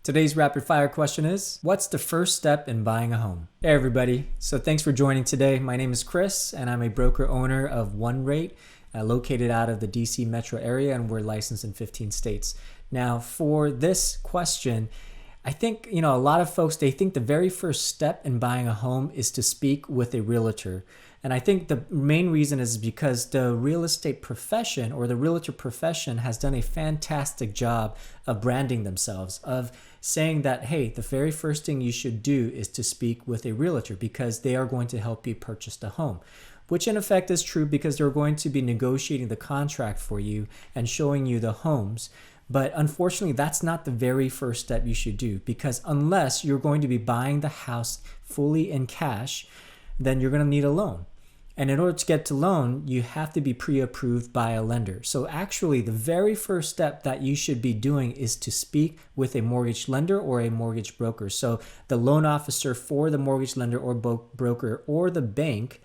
Today's rapid fire question is, what's the first step in buying a home? Hey everybody, so thanks for joining today. My name is Chris and I'm a broker owner of One Rate, located out of the DC metro area, and we're licensed in 15 states. Now for this question, I think, a lot of folks, they think the very first step in buying a home is to speak with a realtor. And I think the main reason is because the real estate profession or the realtor profession has done a fantastic job of branding themselves, of saying that, hey, the very first thing you should do is to speak with a realtor because they are going to help you purchase the home. Which in effect is true because they're going to be negotiating the contract for you and showing you the homes. But unfortunately, that's not the very first step you should do, because unless you're going to be buying the house fully in cash, then you're going to need a loan. And in order to get to loan, you have to be pre-approved by a lender. So actually, the very first step that you should be doing is to speak with a mortgage lender or a mortgage broker. So the loan officer for the mortgage lender or broker or the bank,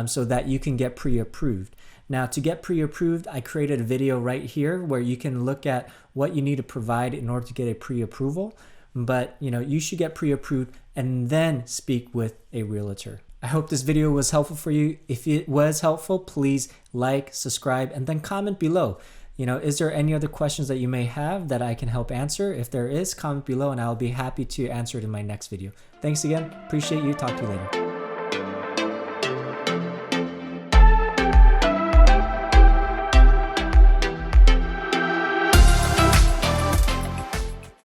so that you can get pre-approved. Now, to get pre-approved, I created a video right here where you can look at what you need to provide in order to get a pre-approval. But you should get pre-approved and then speak with a realtor. I hope this video was helpful for you. If it was helpful, please like, subscribe, and then comment below. Is there any other questions that you may have that I can help answer? If there is, comment below and I'll be happy to answer it in my next video. Thanks again. Appreciate you. Talk to you later.